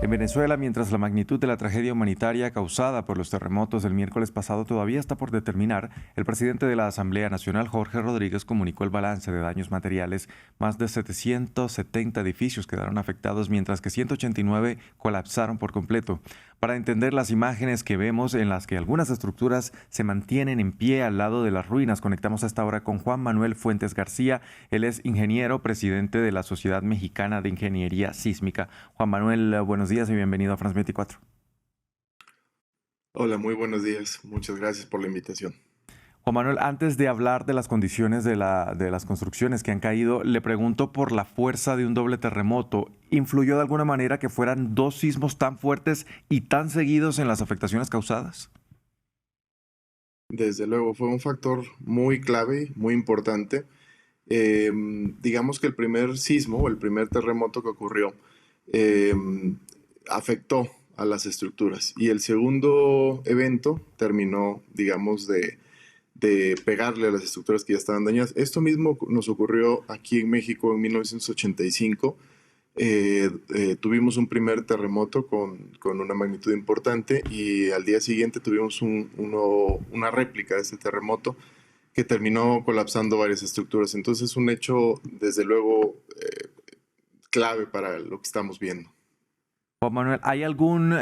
En Venezuela, mientras la magnitud de la tragedia humanitaria causada por los terremotos del miércoles pasado todavía está por determinar, el presidente de la Asamblea Nacional, Jorge Rodríguez, comunicó el balance de daños materiales. Más de 770 edificios quedaron afectados, mientras que 189 colapsaron por completo. Para entender las imágenes que vemos en las que algunas estructuras se mantienen en pie al lado de las ruinas, conectamos a esta hora con Juan Manuel Fuentes García. Él es ingeniero, presidente de la Sociedad Mexicana de Ingeniería Sísmica. Juan Manuel, buenos días y bienvenido a France 24. Hola, muy buenos días. Muchas gracias por la invitación. Juan Manuel, antes de hablar de las condiciones de las construcciones que han caído, le pregunto por la fuerza de un doble terremoto. ¿Influyó de alguna manera que fueran dos sismos tan fuertes y tan seguidos en las afectaciones causadas? Desde luego, fue un factor muy clave, muy importante. Digamos que el primer sismo o el primer terremoto que ocurrió eh, afectó a las estructuras y el segundo evento terminó, digamos, de pegarle a las estructuras que ya estaban dañadas. Esto mismo nos ocurrió aquí en México en 1985. Tuvimos un primer terremoto con una magnitud importante y al día siguiente tuvimos una réplica de ese terremoto que terminó colapsando varias estructuras. Entonces, un hecho, desde luego, clave para lo que estamos viendo. Juan Manuel, ¿hay algún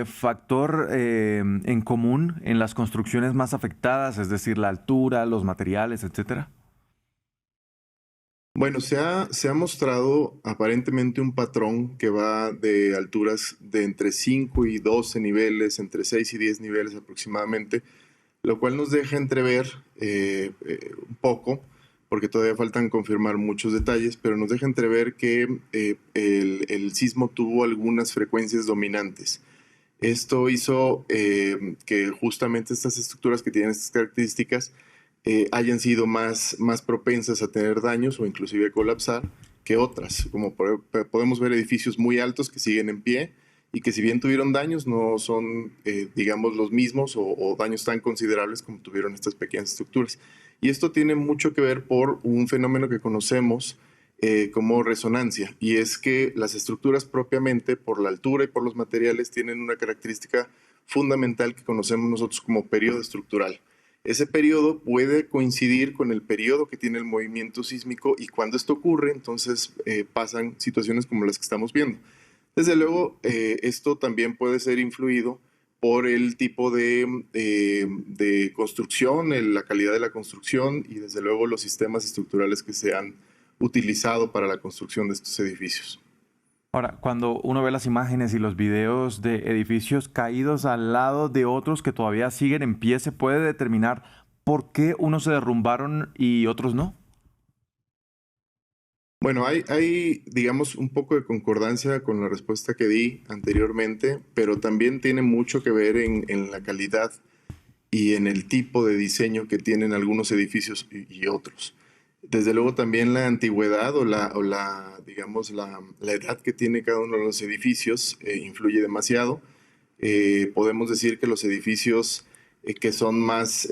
factor en común en las construcciones más afectadas, es decir, la altura, los materiales, etcétera? Bueno, se ha mostrado aparentemente un patrón que va de alturas de entre 5 y 12 niveles, entre 6 y 10 niveles aproximadamente, lo cual nos deja entrever un poco, porque todavía faltan confirmar muchos detalles, pero nos deja entrever que el sismo tuvo algunas frecuencias dominantes. Esto hizo que justamente estas estructuras que tienen estas características hayan sido más propensas a tener daños o inclusive a colapsar que otras. Como podemos ver edificios muy altos que siguen en pie y que si bien tuvieron daños no son, digamos, los mismos o daños tan considerables como tuvieron estas pequeñas estructuras. Y esto tiene mucho que ver por un fenómeno que conocemos como resonancia, y es que las estructuras propiamente, por la altura y por los materiales, tienen una característica fundamental que conocemos nosotros como periodo estructural. Ese periodo puede coincidir con el periodo que tiene el movimiento sísmico y cuando esto ocurre, entonces pasan situaciones como las que estamos viendo. Desde luego, esto también puede ser influido por el tipo de construcción, la calidad de la construcción y desde luego los sistemas estructurales que se han utilizado para la construcción de estos edificios. Ahora, cuando uno ve las imágenes y los videos de edificios caídos al lado de otros que todavía siguen en pie, ¿se puede determinar por qué unos se derrumbaron y otros no? Bueno, digamos, un poco de concordancia con la respuesta que di anteriormente, pero también tiene mucho que ver en la calidad y en el tipo de diseño que tienen algunos edificios y otros. Desde luego también la antigüedad digamos, la edad que tiene cada uno de los edificios influye demasiado. Podemos decir que los edificios que son más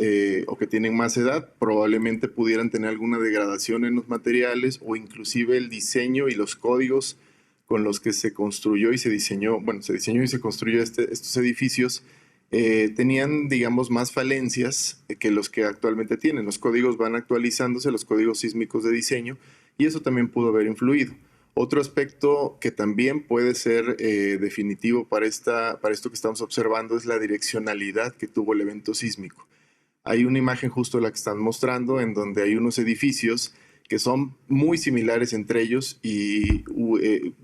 o que tienen más edad probablemente pudieran tener alguna degradación en los materiales o inclusive el diseño y los códigos con los que se construyó y se diseñó, bueno, se diseñó y se construyó estos edificios tenían, digamos, más falencias que los que actualmente tienen. Los códigos van actualizándose, los códigos sísmicos de diseño, y eso también pudo haber influido. Otro aspecto que también puede ser definitivo para esto que estamos observando es la direccionalidad que tuvo el evento sísmico. Hay una imagen justo la que están mostrando en donde hay unos edificios que son muy similares entre ellos y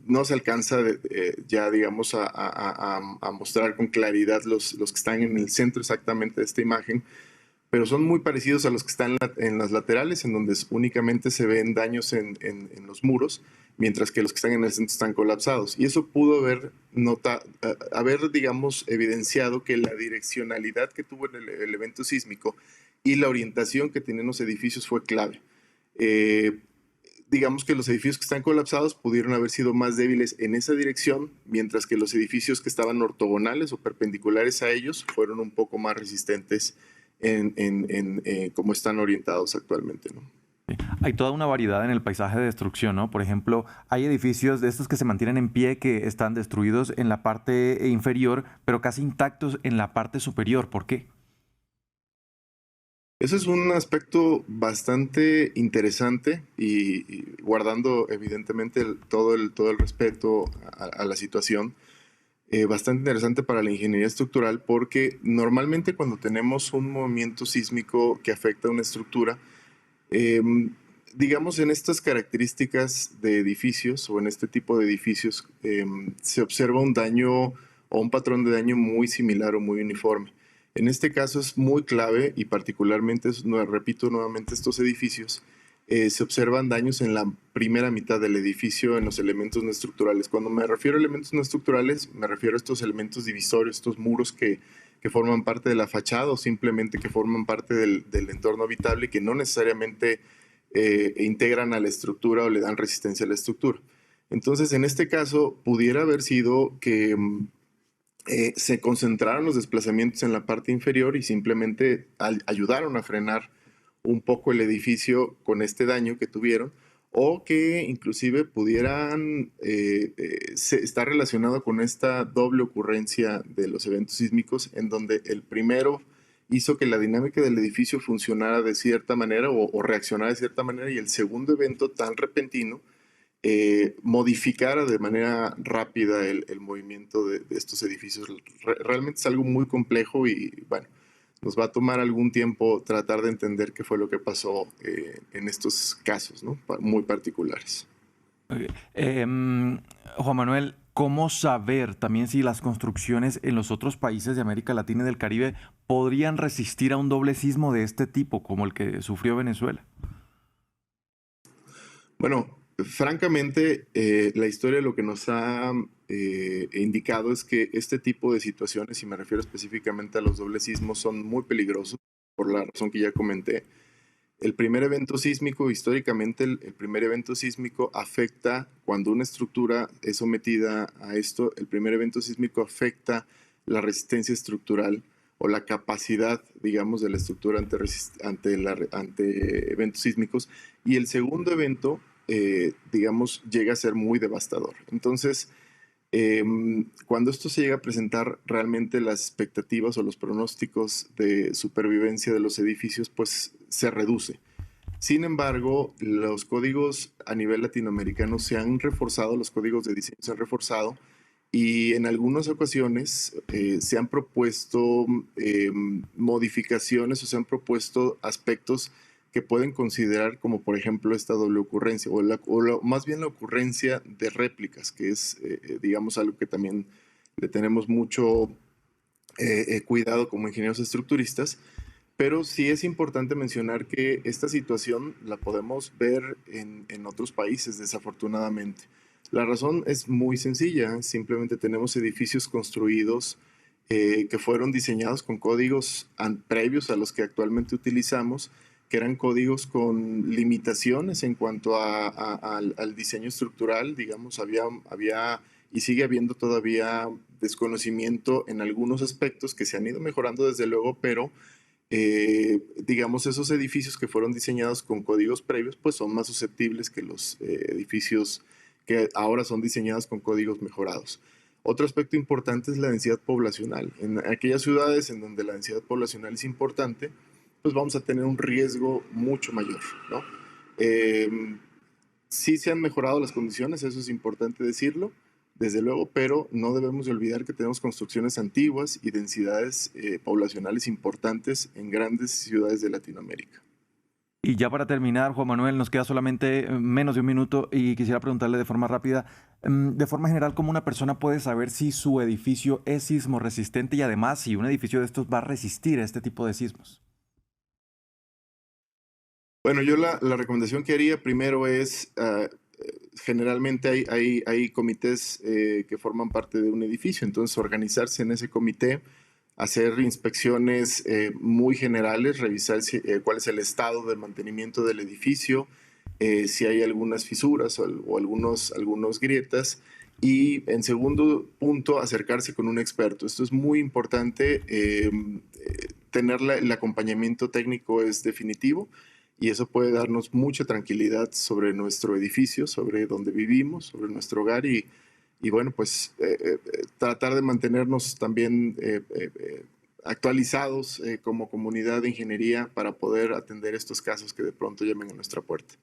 no se alcanza ya, digamos, a mostrar con claridad los que están en el centro exactamente de esta imagen, pero son muy parecidos a los que están en las laterales, en donde únicamente se ven daños en los muros, mientras que los que están en el centro están colapsados. Y eso pudo haber, digamos, evidenciado que la direccionalidad que tuvo el evento sísmico y la orientación que tenían los edificios fue clave. Eh, digamos que los edificios que están colapsados pudieron haber sido más débiles en esa dirección, mientras que los edificios que estaban ortogonales o perpendiculares a ellos fueron un poco más resistentes en cómo están orientados actualmente, ¿no? Hay toda una variedad en el paisaje de destrucción, ¿no? Por ejemplo, hay edificios de estos que se mantienen en pie que están destruidos en la parte inferior, pero casi intactos en la parte superior. ¿Por qué? Ese es un aspecto bastante interesante y guardando evidentemente todo el respeto a la situación, bastante interesante para la ingeniería estructural porque normalmente cuando tenemos un movimiento sísmico que afecta a una estructura, digamos en estas características de edificios o en este tipo de edificios, se observa un daño o un patrón de daño muy similar o muy uniforme. En este caso es muy clave y particularmente, repito nuevamente, estos edificios, se observan daños en la primera mitad del edificio en los elementos no estructurales. Cuando me refiero a elementos no estructurales, me refiero a estos elementos divisorios, estos muros que forman parte de la fachada o simplemente que forman parte del entorno habitable y que no necesariamente integran a la estructura o le dan resistencia a la estructura. Entonces, en este caso, pudiera haber sido que se concentraron los desplazamientos en la parte inferior y simplemente ayudaron a frenar un poco el edificio con este daño que tuvieron, o que inclusive pudieran estar relacionado con esta doble ocurrencia de los eventos sísmicos, en donde el primero hizo que la dinámica del edificio funcionara de cierta manera o reaccionara de cierta manera, y el segundo evento tan repentino modificara de manera rápida el movimiento de estos edificios. Realmente es algo muy complejo y bueno, nos va a tomar algún tiempo tratar de entender qué fue lo que pasó en estos casos, ¿no? Muy particulares. Ok. Juan Manuel, ¿cómo saber también si las construcciones en los otros países de América Latina y del Caribe podrían resistir a un doble sismo de este tipo, como el que sufrió Venezuela? Bueno, francamente, la historia lo que nos ha indicado es que este tipo de situaciones, y me refiero específicamente a los dobles sismos, son muy peligrosos por la razón que ya comenté. El primer evento sísmico, históricamente, el primer evento sísmico afecta, cuando una estructura es sometida a esto, el primer evento sísmico afecta la resistencia estructural o la capacidad, digamos, de la estructura ante eventos sísmicos. Y el segundo evento, digamos, llega a ser muy devastador. Entonces, cuando esto se llega a presentar, realmente las expectativas o los pronósticos de supervivencia de los edificios pues se reduce. Sin embargo, los códigos a nivel latinoamericano se han reforzado, los códigos de diseño se han reforzado y en algunas ocasiones se han propuesto modificaciones o se han propuesto aspectos que pueden considerar como por ejemplo esta doble ocurrencia más bien la ocurrencia de réplicas, que es digamos algo que también le tenemos mucho cuidado como ingenieros estructuristas, pero sí es importante mencionar que esta situación la podemos ver en otros países, desafortunadamente. La razón es muy sencilla, simplemente tenemos edificios construidos que fueron diseñados con códigos previos a los que actualmente utilizamos, que eran códigos con limitaciones en cuanto al diseño estructural, digamos, había y sigue habiendo todavía desconocimiento en algunos aspectos que se han ido mejorando desde luego, pero digamos, esos edificios que fueron diseñados con códigos previos, pues son más susceptibles que los edificios que ahora son diseñados con códigos mejorados. Otro aspecto importante es la densidad poblacional. En aquellas ciudades en donde la densidad poblacional es importante, pues vamos a tener un riesgo mucho mayor, ¿no? Sí se han mejorado las condiciones, eso es importante decirlo, desde luego, pero no debemos de olvidar que tenemos construcciones antiguas y densidades poblacionales importantes en grandes ciudades de Latinoamérica. Y ya para terminar, Juan Manuel, nos queda solamente menos de un minuto y quisiera preguntarle de forma rápida, de forma general, ¿cómo una persona puede saber si su edificio es sismo resistente y además si un edificio de estos va a resistir a este tipo de sismos? Bueno, yo la recomendación que haría primero es, generalmente hay comités que forman parte de un edificio, entonces organizarse en ese comité, hacer inspecciones muy generales, revisar cuál es el estado de mantenimiento del edificio, si hay algunas fisuras o algunos grietas, y en segundo punto, acercarse con un experto. Esto es muy importante, tener el acompañamiento técnico es definitivo, y eso puede darnos mucha tranquilidad sobre nuestro edificio, sobre donde vivimos, sobre nuestro hogar y bueno, pues tratar de mantenernos también actualizados como comunidad de ingeniería para poder atender estos casos que de pronto llamen a nuestra puerta.